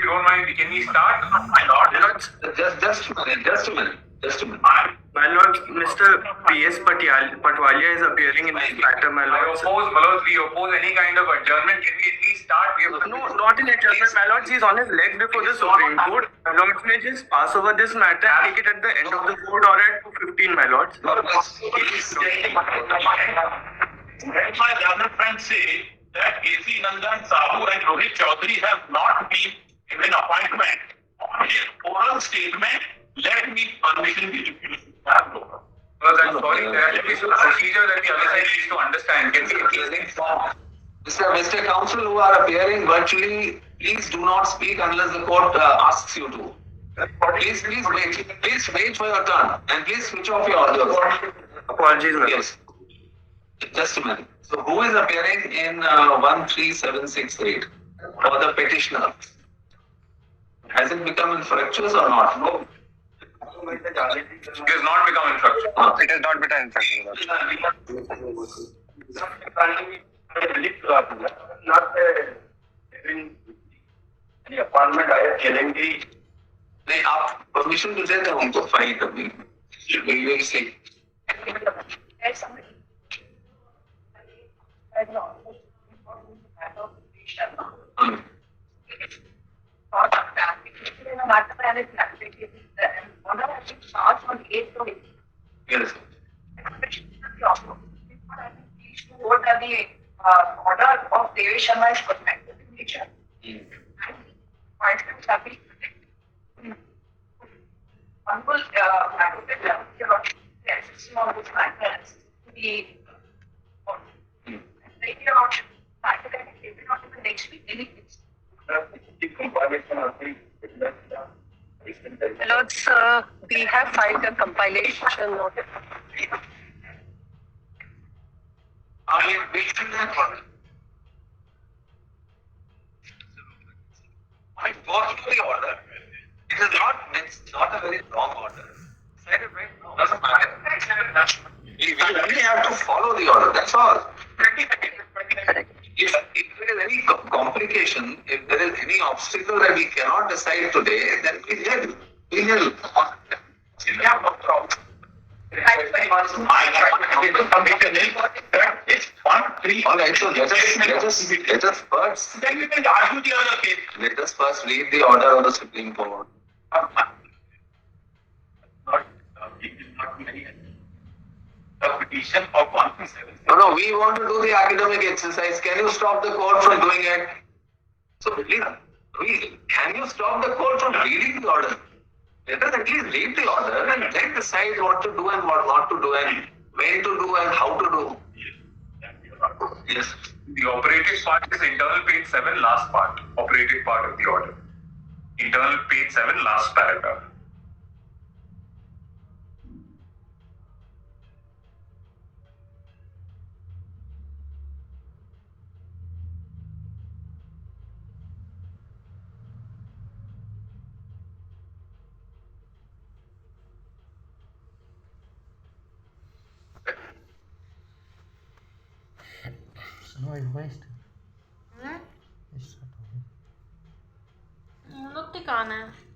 you don't mind, can we start? My lord, Just a minute. My lord, Mr. P.S. Patwalia is appearing in this matter, my I lord. oppose, Malod, we oppose any kind of adjournment. Can we at least start? No, not in adjournment, my lord. He is on his legs before the Supreme Court. My lord, may just pass over this matter and take it at the end of the court or at 2:15, my lord. Let my learned friends say that A.C. Nandan Sahu and Rohit Chaudhary have not been given appointment. On his oral statement, let me permission be refused. Well, I'm sorry, there has to be some procedure that the other side needs to understand. Can we at least Mr. Counsel who are appearing virtually, please do not speak unless the court asks you to. Please wait. Please wait for your turn and please switch off your audio. Apologies, my lord. Yes. Just a minute. So who is appearing in 13768 for the petitioner? Has it become infructuous or not? No. It has not become infraction. It has not been infraction. Not having any appointment, I am telling the नहीं आप permission तो देते हैं उनको file करने की से yes order of Devesh Sharma is protected in nature. Participants have been protected. Honorable Advocate the assistant of this matter to be take it out, matter and take it out to the next week. Lords, we have filed a compilation notice. I mean waiting that one. I follow the order. It's not a very long order. Doesn't matter. We only have to follow the order, that's all. If there is any complication, if there is any obstacle that we cannot decide today, then we will. We have no problem. All right, so let us first. Then we can argue the other case. Let us first read the order of the Supreme Court. The petition of 137. No, we want to do the academic exercise. Can you stop the court from doing it? So, please, can you stop the court from reading the order? Let us at least read the order and then decide what to do and what not to do and when to do and how to do. Yes. The operative part is internal page 7, last part. Operative part of the order. Internal page 7, last paragraph. No, it's waste. लोग टिकाना है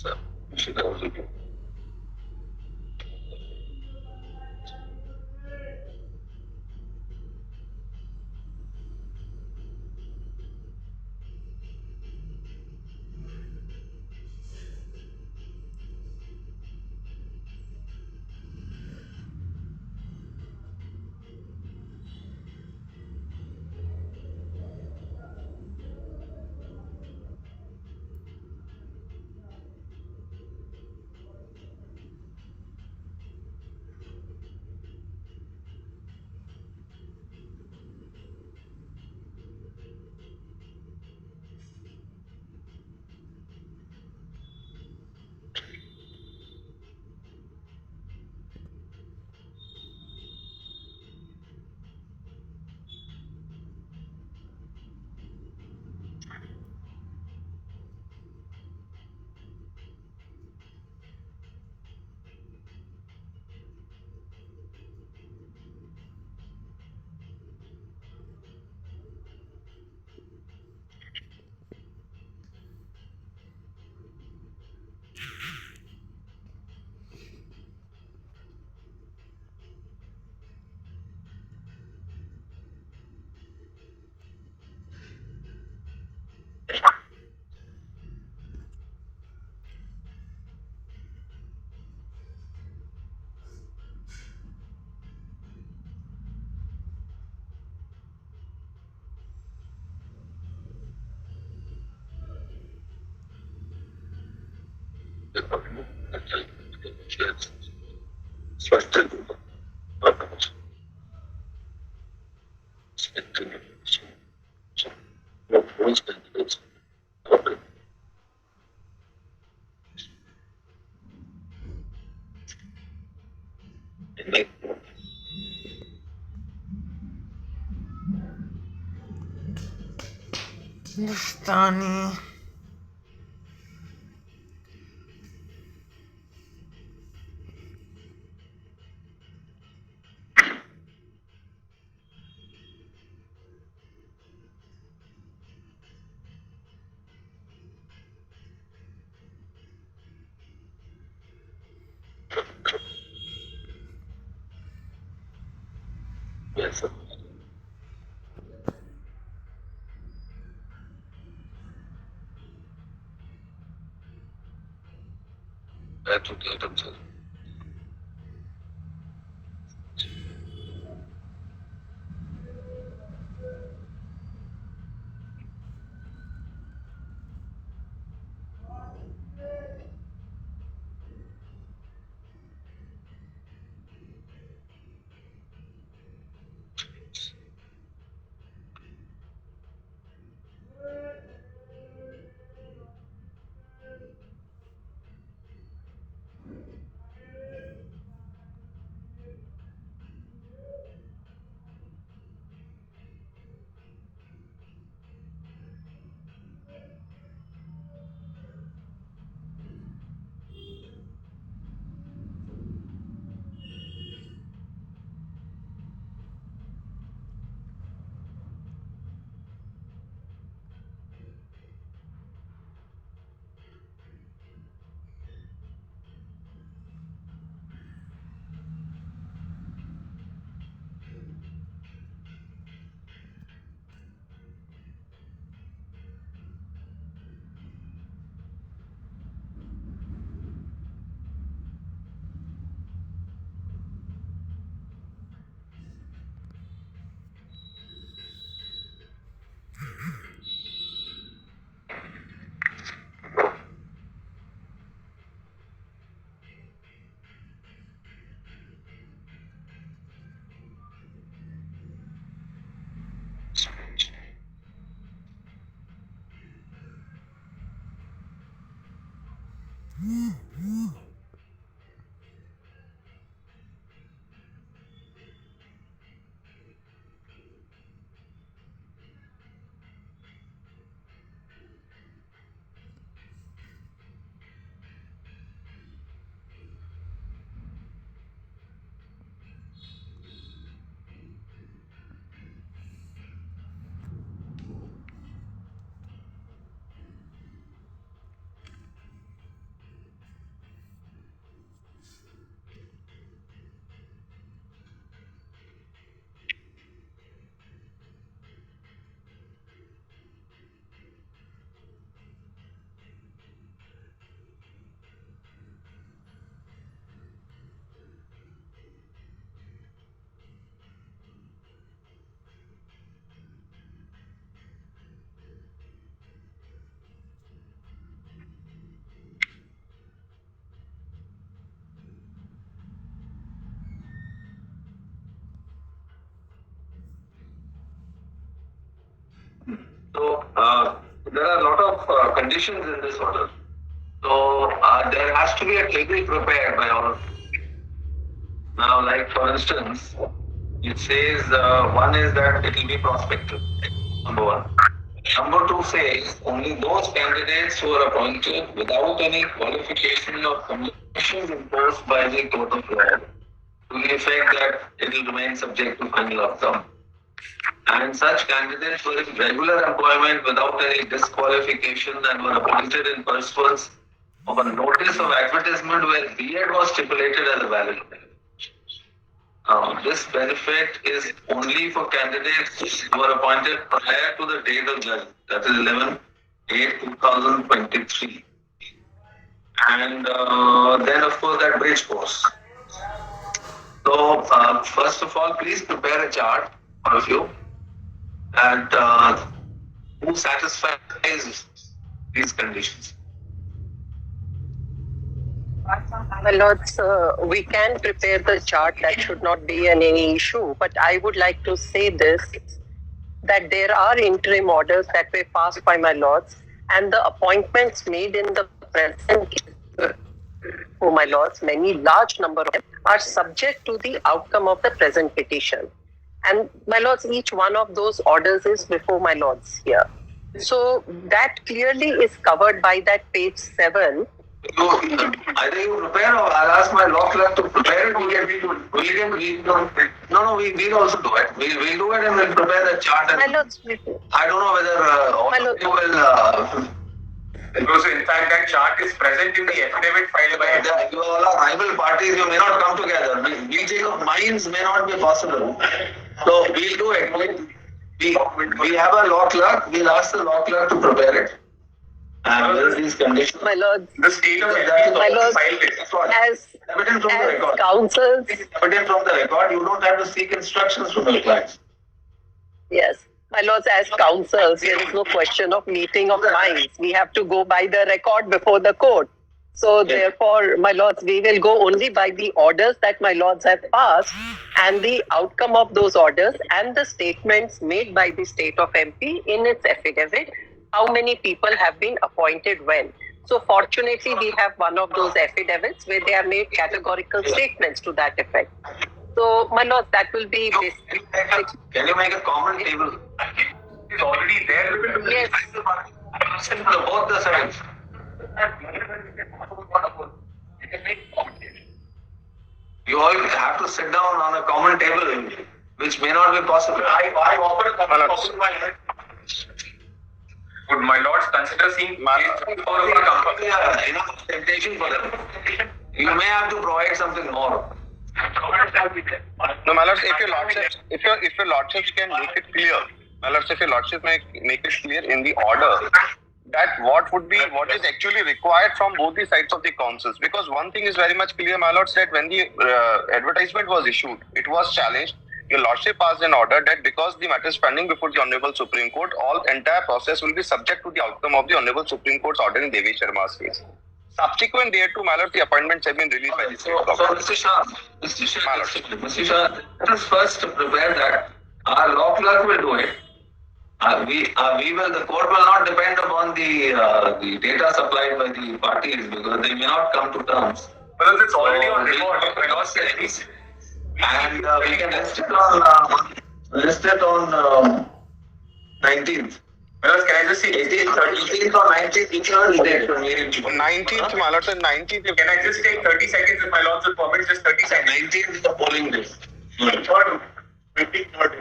So, you should also do. Hindustani. Yes, sir. That would get them, sir. So there are a lot of conditions in this order. So there has to be a table prepared by all of you. Now, like for instance, it says one is that it will be prospective. Number one. Number two says only those candidates who are appointed without any qualification or conditions imposed by the court of law, to the effect that it will remain subject to final outcome. And such candidates were in regular employment without any disqualification and were appointed in pursuance of a notice of advertisement where B.Ed was stipulated as a valid benefit. This benefit is only for candidates who were appointed prior to the date of judgment, that is 11/8/2023. And then, of course, that bridge course. So, first of all, please prepare a chart, all of you, and who satisfies these conditions. My lords, we can prepare the chart. That should not be any issue. But I would like to say this, that there are interim orders that were passed by my lords, and the appointments made in the present, oh my lords, many large number of them are subject to the outcome of the present petition. And my lords, each one of those orders is before my lords here. So that clearly is covered by that page 7. Either you prepare or I'll ask my law clerk to prepare it. We'll also do it. We'll do it and we'll prepare the chart. And My lords, I don't know whether all of you will. Because in fact that chart is present in the affidavit filed by You all are rival parties. You may not come together. Meeting of minds may not be possible. So we'll do it. We have a law clerk. We'll ask the law clerk to prepare it. And with these conditions. my lords, the state of MP my lords, filed it. as Evident from the record. councils, Evident from the record. You don't have to seek instructions from your clients. yes, my lords, as councils, there is no question of meeting of minds. We have to go by the record before the court. So therefore, my lords, we will go only by the orders that my lords have passed and the outcome of those orders and the statements made by the state of MP in its affidavit, how many people have been appointed when. So fortunately, we have one of those affidavits where they have made categorical statements to that effect. So, my lords, that will be basic. Can you make a common table? It's already there. Yes. Both the sides. You all have to sit down on a common table, which may not be possible. I offer a comment. Would my lords consider seeing Enough temptation for them. You may have to provide something more. No, my lords, if your lordships can make it clear, my lords, if your lordships make it clear in the order that what is actually required from both the sides of the councils, because one thing is very much clear, my lords, that when the advertisement was issued, it was challenged. Your lordship passed an order that because the matter is pending before the Honorable Supreme Court, entire process will be subject to the outcome of the Honorable Supreme Court's order in Devesh Sharma's case. Subsequent thereto, my lords, the appointments have been released by the state government. Mr. Shah, let us first prepare that. Our law clerk will do it. The court will not depend upon the data supplied by the parties because they may not come to terms. Because it's already on record. My lords can release. And we can list it on 19th. Well, can I just say 18th or 19th, which one is date from here? 19th, my lords, and 19th. Can I just take 30 seconds if my lords will permit? Just 30 seconds. 19th is the polling day.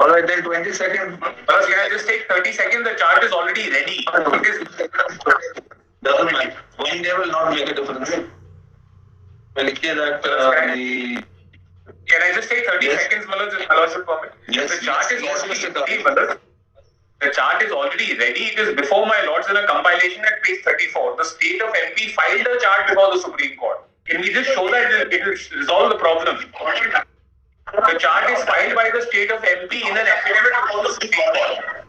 Alright, then 20 seconds. Well, can I just take 30 seconds? The chart is already ready. It is. Doesn't matter. One day will not make a difference. Can I just take 30 seconds, Malaj, if my lords will permit? Yes. The chart is Yes, already Mr. ready, Malaj. The chart is already ready. It is before my lords in a compilation at page 34. The state of MP filed a chart before the Supreme Court. Can we just show that it will resolve the problem? The chart is filed by the state of MP in an affidavit before the Supreme Court.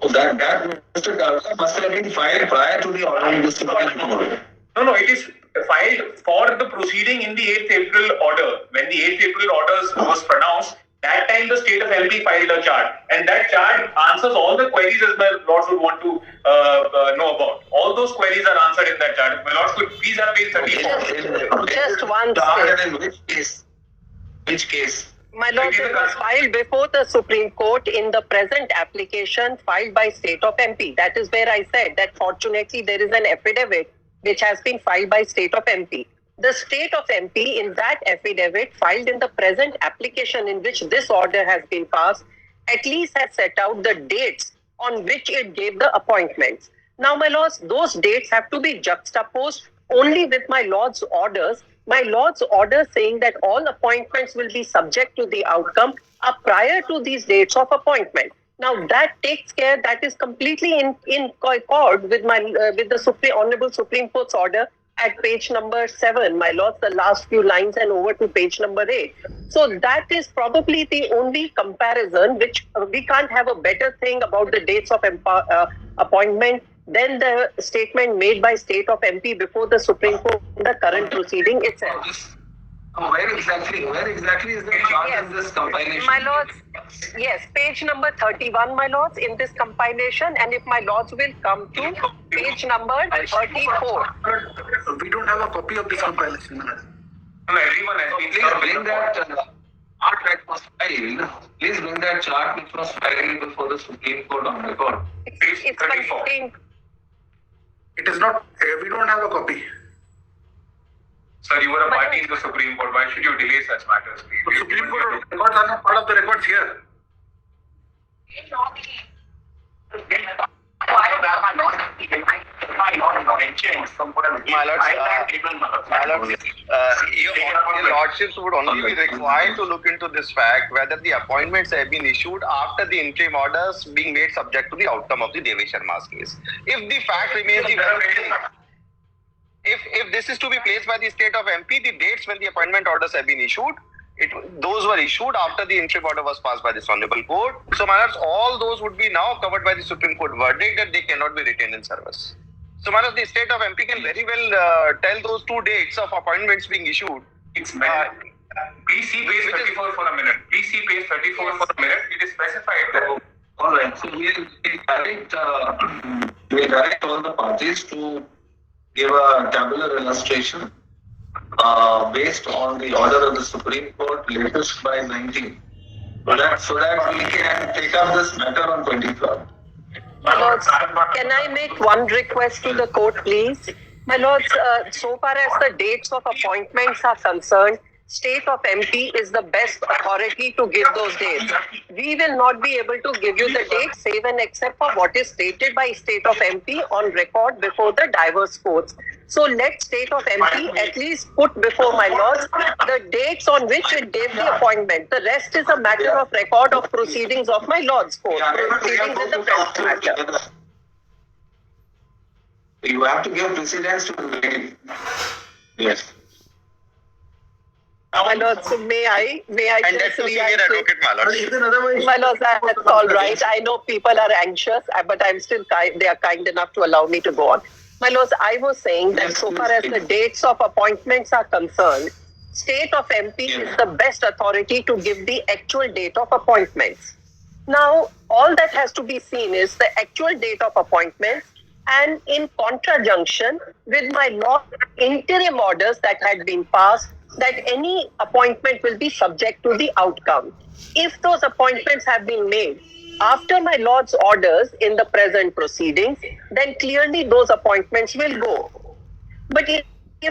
Oh, that Mr. Karsa must have been filed prior to the order of the Supreme Court. No, it is filed for the proceeding in the 8th April order. When the 8th April orders was pronounced, That time the state of MP filed a chart, and that chart answers all the queries as my lords would want to know about. All those queries are answered in that chart. My lords could please have page 34. Just one Chart step. and in which case? Which case? My lord, it was filed before the Supreme Court in the present application filed by state of MP. That is where I said that fortunately there is an affidavit which has been filed by state of MP. The state of MP in that affidavit filed in the present application in which this order has been passed at least has set out the dates on which it gave the appointments. Now, my lords, those dates have to be juxtaposed only with my lord's orders. My lord's order saying that all appointments will be subject to the outcome are prior to these dates of appointment. Now that takes care, that is completely in accord with with the Honorable Supreme Court's order at page number 7, my lords, the last few lines and over to page number 8. So that is probably the only comparison which we can't have a better thing about the dates of appointment than the statement made by state of MP before the Supreme Court in the current proceeding itself. Where exactly is the chart in this compilation? My lords, yes, page number 31, my lords, in this compilation, and if my lords will come to page number 34. We don't have a copy of this compilation. No, everyone has been Please bring that chart that was filed. Please bring that chart which was filed before the Supreme Court on record. It's contained. It is not, we don't have a copy. Sir, you were a party in the Supreme Court. Why should you delay such matters, please? The Supreme Court records are not part of the records here. Your lordships would only be required to look into this fact whether the appointments have been issued after the interim orders being made subject to the outcome of the Devesh Sharma's case. If the fact remains the very same, if this is to be placed by the state of MP, the dates when the appointment orders have been issued, those were issued after the interim order was passed by this honorable court. So, my lords, all those would be now covered by the Supreme Court verdict that they cannot be retained in service. So, my lords, the state of MP can very well tell those two dates of appointments being issued. It's please see page 34 for a minute. Please see page 34 for a minute. It is specified there. All right. So we'll direct all the parties to give a tabular illustration based on the order of the Supreme Court latest by 19. So that we can take up this matter on 23rd. My lords, can I make one request to the court, please? My lords, so far as the dates of appointments are concerned, state of MP is the best authority to give those dates. We will not be able to give you the dates save and except for what is stated by state of MP on record before the diverse courts. So let state of MP at least put before my lords the dates on which it gave the appointment. The rest is a matter of record of proceedings of my lords court. Proceedings in the present matter. You have to give precedence to the lady. Yes. My lords, so may I And just that's to senior react to- advocate, my lords. My lords, that's all right. I know people are anxious, but I'm still they are kind enough to allow me to go on. My lords, I was saying that so far as the dates of appointments are concerned, state of MP is the best authority to give the actual date of appointments. Now, all that has to be seen is the actual date of appointments and in contrajunction with my law interim orders that had been passed that any appointment will be subject to the outcome. If those appointments have been made after my lord's orders in the present proceedings, then clearly those appointments will go. But if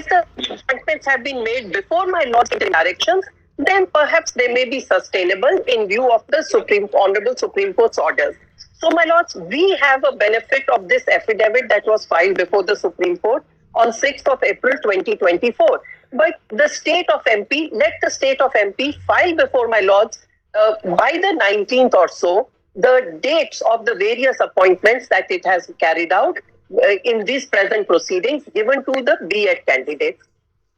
the appointments have been made before my lord's directions, then perhaps they may be sustainable in view of the Honorable Supreme Court's orders. So, my lords, we have a benefit of this affidavit that was filed before the Supreme Court on 6th of April 2024. But the state of MP, let the state of MP file before my lords by the 19th or so the dates of the various appointments that it has carried out in these present proceedings given to the B.Ed candidates.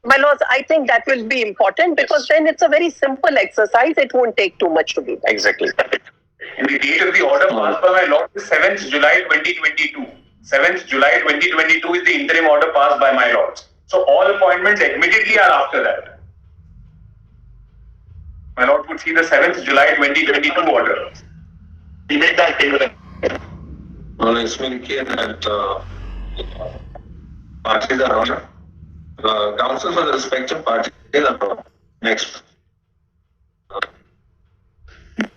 My lords, I think that will be important because then it's a very simple exercise. It won't take too much to be done. Exactly. And the date of the order passed by my lord is 7th July 2022. 7th July 2022 is the interim order passed by my lords. So all appointments admittedly are after that. my lord would see the 7th July 2022 order. We make that table. Well, it's very clear that parties are on. Counsel for the respective parties are on. Next.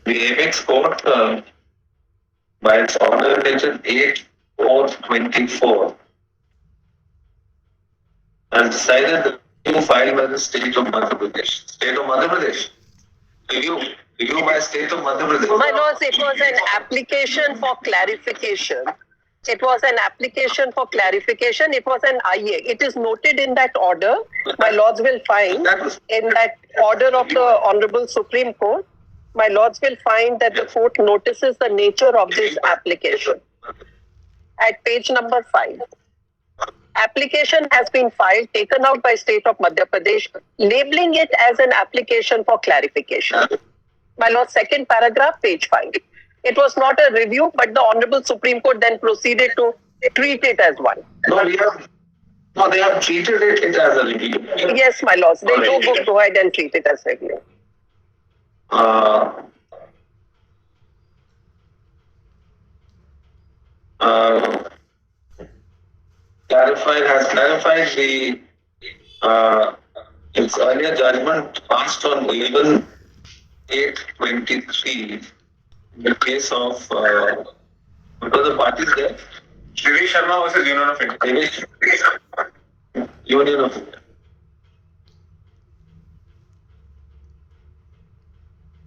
The apex court, by its order dated 8/4/24, has decided the review filed by the state of Madhya Pradesh. State of Madhya Pradesh. Review by state of Madhya Pradesh. My lords, it was an application for clarification. It was an application for clarification. It was an IA. It is noted in that order. My lords will find in that order of the Honorable Supreme Court, my lords will find that the court notices the nature of this application. At page number 5. Application has been filed, taken out by state of Madhya Pradesh, labeling it as an application for clarification. My lord, second paragraph, page 5. It was not a review, but the Honorable Supreme Court then proceeded to treat it as one. They have treated it as a review. Yes, my lords, they do go ahead and treat it as review. Has clarified the its earlier judgment passed on 11/8/23 in the case of what are the parties there? Devesh Sharma versus Union of India. Union of India.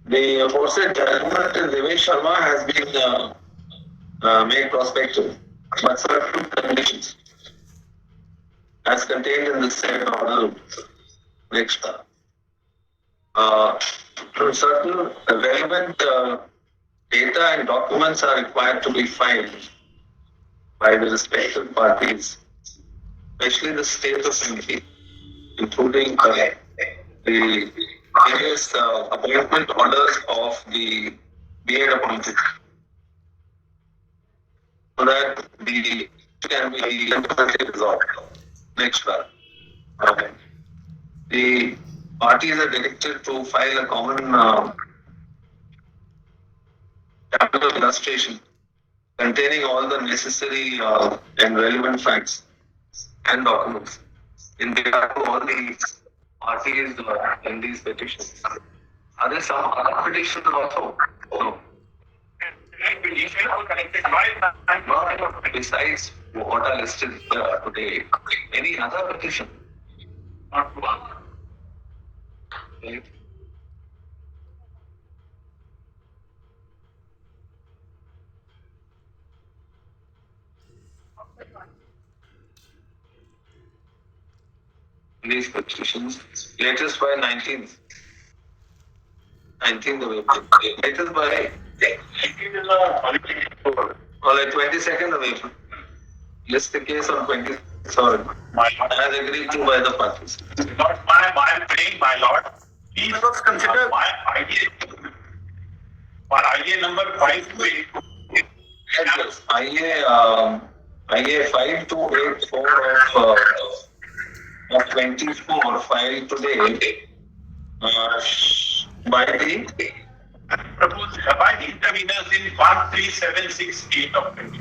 The aforesaid judgment in Devesh Sharma has been made prospective, but certain conditions as contained in the said order. Next. Certain relevant data and documents are required to be filed by the respective parties, especially the state of MP, including the various appointment orders of the BA appointed, so that the can be independently resolved. Next one. The parties are directed to file a common capital illustration containing all the necessary and relevant facts and documents in regard to all the parties in these petitions. Are there some other petitions also? No. Besides what are listed today, any other petition? Not one. Okay. These petitions, latest by 19th of April. Latest by 22nd of April. List the case on 23rd. As agreed to by the parties. Not my praying, my lord. Please consider my idea number 528. IA 5284 of 24 filed today by the interveners in 13768 of 20.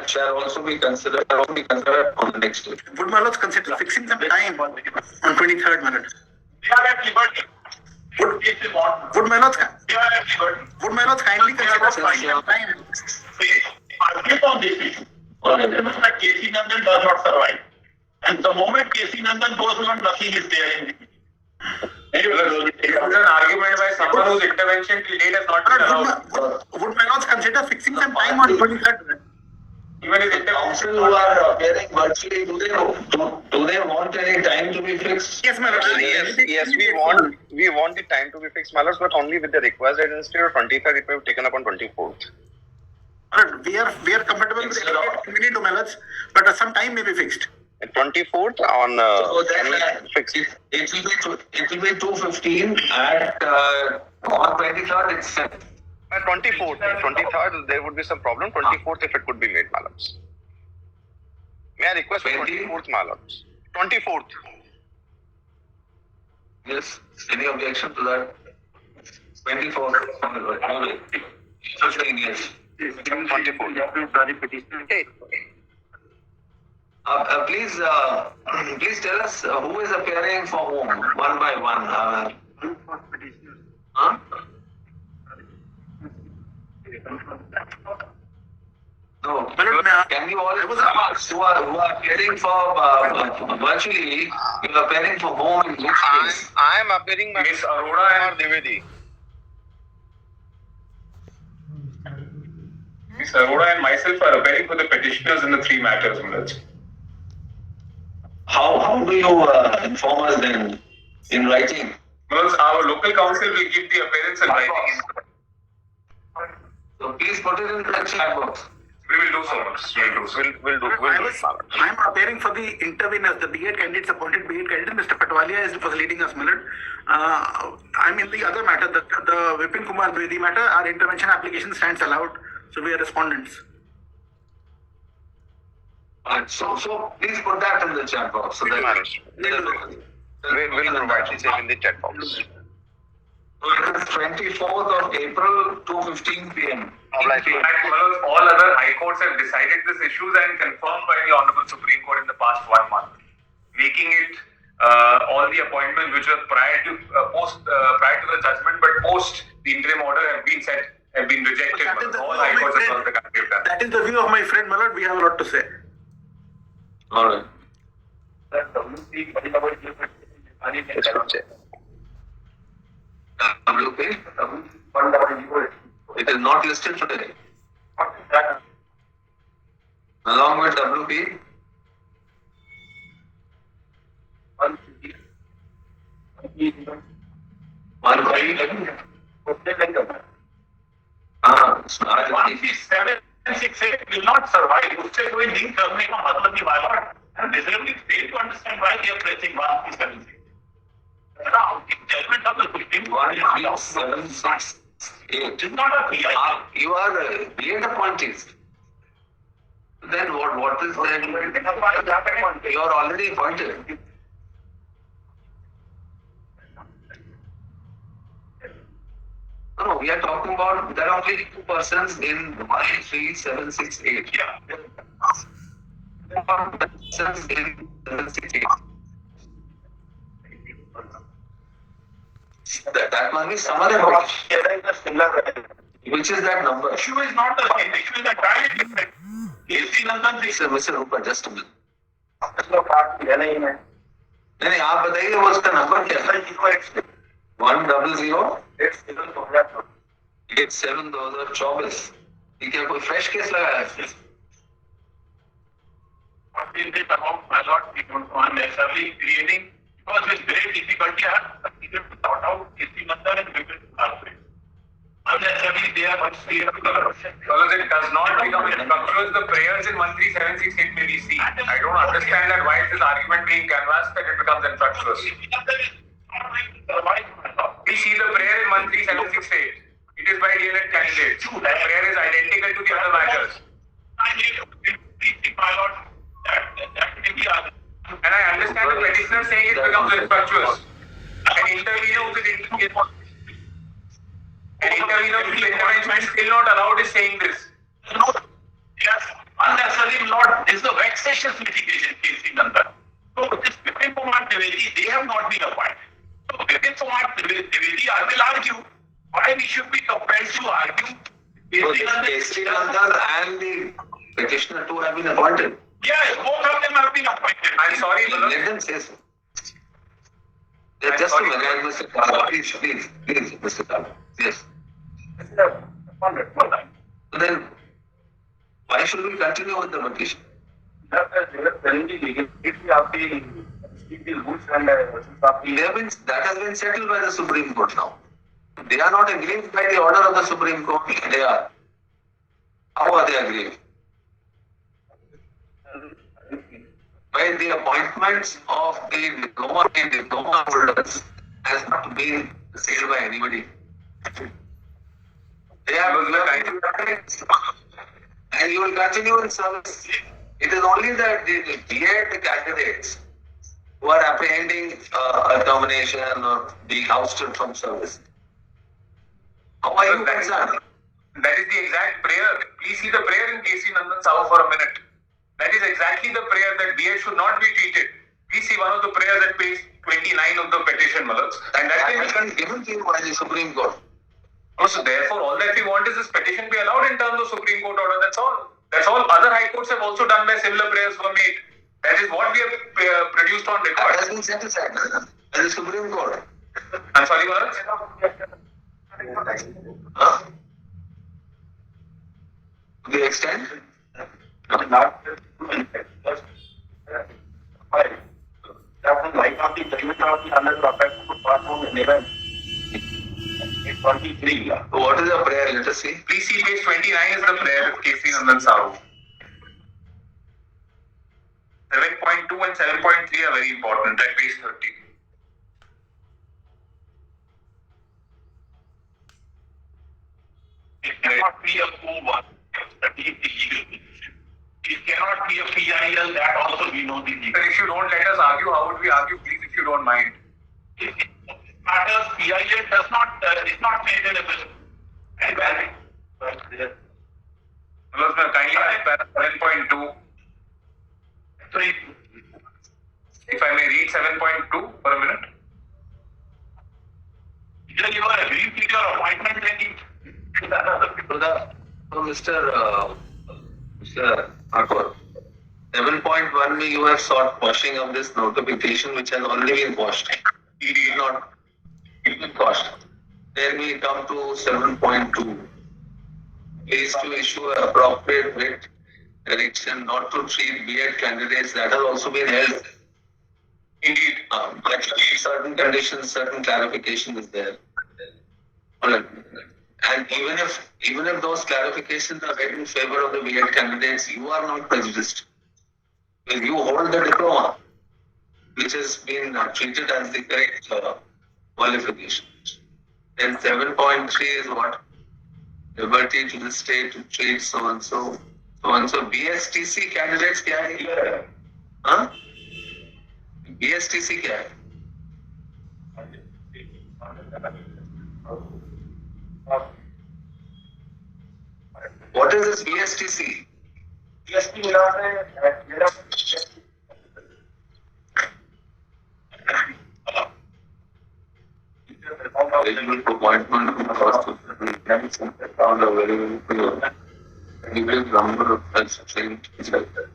Shall also be considered on the next day. Would my lords consider fixing some time on 23rd minute? They are at liberty. Would my lords They are at liberty. kindly consider fixing some time? Argue on this issue. Remember that K.C. Nandan does not survive. And the moment K.C. Nandan goes on, nothing is there in the It was an argument by someone whose intervention till date has not been allowed. Would my lords consider fixing some time on 23rd minute? Even his Council intervention. who are appearing virtually, do they want any time to be fixed? Yes, my lord. Yes, we want the time to be fixed, my lords, but only with the request that instead of 23rd, it may be taken up on 24th. We are comfortable with the convenient to my lords, but some time may be fixed. At 24th on fixed. It will be 2:15 at on 23rd itself. At 24th, 23rd, there would be some problem. 24th, if it could be made, my lords. May I request for 24th, my lords? 24th. Yes. Any objection to that? 24. 15 years. 24. Please tell us who is appearing for whom, one by one. Huh? No. Can you all who are appearing for virtually, you are appearing for whom in which case? I am appearing by Miss Arora and Dwivedi. Miss Arora and myself are appearing for the petitioners in the three matters, Manoj. How do you inform us then in writing? Manoj, our local council will give the appearance in writing. So please put it in the chat box. We will do so, Manoj. We'll do. I'm appearing for the interveners, the B.Ed candidates, appointed B.Ed candidate. Mr. Patwalia was leading us, Millard. I'm in the other matter, the Vipin Kumar Dwivedi matter. Our intervention application stands allowed, so we are respondents. So please put that in the chat box. So that We'll provide the same in the chat box. So it is 24th of April, 2:15 p.m. Manoj, all other high courts have decided these issues and confirmed by the Honorable Supreme Court in the past 1 month, making it all the appointments which were prior to the judgment, but post the interim order have been rejected. All high courts across the country have done. That is the view of my friend Millard. We have a lot to say. All right. WP? It is not listed today. Along with WP? One Seven, 6, 8 will not survive. उससे कोई link करने का मतलब नहीं मालूम. And basically fail to understand why they are pressing 1, 3, 7, 6. Now, the judgment of the Supreme Court is 7, 6, 8. It is not a PI. You are B.Ed appointees. Then what is that? You are already appointed. No, we are talking about there are only 2 persons in 1, 3, 7, 6, 8. Yeah. There are persons in 7, 6, 8. That must be some other number. Which is that number? Issue is not the same. Issue is entirely different. AC Nandan Mr. Rupa, just a minute. नहीं आप बताइए वो उसका number क्या है? 100 87 2024. ये क्या कोई फ्रेश केस लगाया है? What is it about my lord? We don't want necessarily creating, because with great difficulty I have to sort out AC Nandan and Vipin Kumar. Unnecessarily they are much clear. Because it does not become infructuous, the prayers in 13768 may be seen. I don't understand that why is this argument being canvassed that it becomes infructuous. We see the prayer in 13768. It is by DLED candidates. The prayer is identical to the other matters. My lord, that may be argued. And I understand the petitioner saying it becomes infructuous. An intervener whose intervention is still not allowed is saying this. No, yes, unnecessarily not. This is a vexatious litigation case in Nandan. So this Vipin Kumar Dwivedi, they have not been appointed. So Vipin Kumar Dwivedi, I will argue why we should be compelled to argue. So this AC Nandan and the petitioner too have been appointed. Yes, both of them have been appointed. I'm sorry, Manoj. Let them say so. Just a minute, Mr. Kala. Please, Mr. Kala. Yes. So then, why should we continue with the petition? That has been settled by the Supreme Court now. They are not aggrieved by the order of the Supreme Court. They are. How are they aggrieved? By the appointments of the diploma holders has not been said by anybody. They have and you will continue in service. It is only that the B.Ed candidates who who are apprehending a termination or being ousted from service. How are you concerned? That is the exact prayer. Please see the prayer in KC Nandan Sahu for a minute. That is exactly the prayer that BH should not be treated. Please see one of the prayers at page 29 of the petition, Malaj. And that can be given to you by the Supreme Court. So therefore, all that we want is this petition be allowed in terms of Supreme Court order. That's all. That's all. Other high courts have also done where similar prayers were made. That is what we have produced on record. That has been set aside by the Supreme Court. I'm sorry, Malaj. Huh? To the extent? What is the prayer? Let us see. Please see page 29 is the prayer of KC Nandan Sahu. 7.2 and 7.3 are very important at page 30. It cannot be a co-one. That is the legal position. It cannot be a PIL. That also we know the legal. But if you don't let us argue, how would we argue? Please, if you don't mind. Matters PIL does not is not maintainable and valid. Malaj, kindly add 7.2. So If I may read 7.2 for a minute. either you are agreeing to your appointment, then you Mr. Akbar, 7.1 you have sought quashing of this notification which has already been quashed. It did not be quashed. Then we come to 7.2. Please to issue an appropriate writ direction not to treat B.Ed candidates. That has also been held. Indeed. Actually, certain conditions, certain clarification is there. Alright. And even if those clarifications are read in favor of the B.Ed candidates, you are not prejudiced. Because you hold the diploma, which has been treated as the correct qualification. Then 7.3 is what? Liberty to the state to treat so and so. So and so. BSTC candidates क्या है? Huh? BSTC क्या है? What is this BSTC? Eligible for appointment and cost of the found a very clear. Individual number of such trained like that.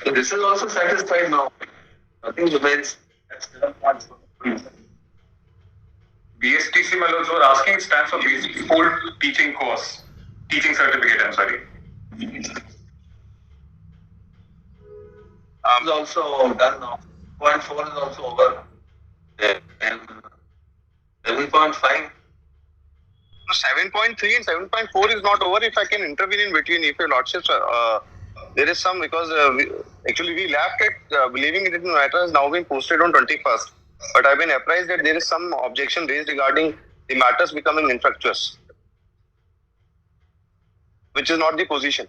So this is also satisfied now. Nothing remains. BSTC Malaj was asking stands for Basic School Teaching Course. Teaching Certificate, I'm sorry. Is also done now. 0.4 is also over. And 7.5. 7.3 and 7.4 is not over. If I can intervene in between, if your lordships, there is some because we laughed at believing it matter has now been posted on 21st. But I've been apprised that there is some objection raised regarding the matters becoming infructuous, which is not the position.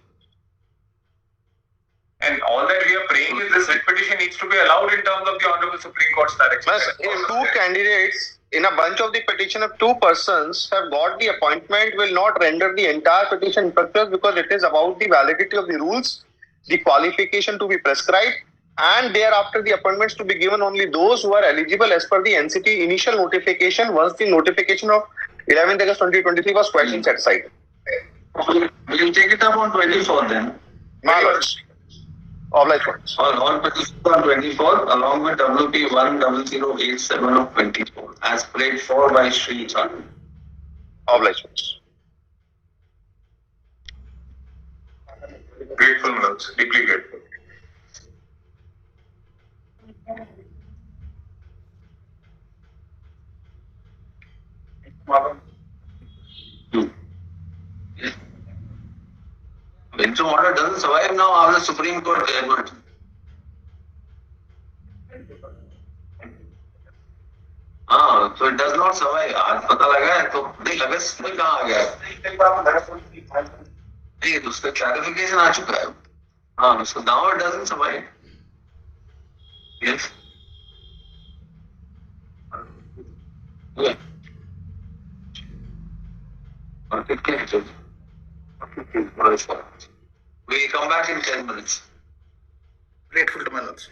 And all that we are praying is this writ petition needs to be allowed in terms of the Honorable Supreme Court's direction. Plus, if two candidates in a bunch of the petition of two persons have got the appointment, will not render the entire petition infructuous because it is about the validity of the rules, the qualification to be prescribed, and thereafter the appointments to be given only those who are eligible as per the NCT initial notification once the notification of 11th August 2023 was questioned set aside. We'll take it up on 24 then. Knowledge. Obliged ones. All petitions on 24 along with WP 10087 of 24 as prayed for by Sri Chan. Obliged ones. Grateful, Malaj. Deeply grateful. Interim order doesn't survive now after the Supreme Court judgment. हाँ, so it does not survive. आज पता लगा है तो नहीं अगस्त में कहाँ आ गया है? नहीं तो उसका clarification आ चुका है. हाँ, so now it doesn't survive. Yes. Yeah. We come back in 10 minutes. Grateful to my lords.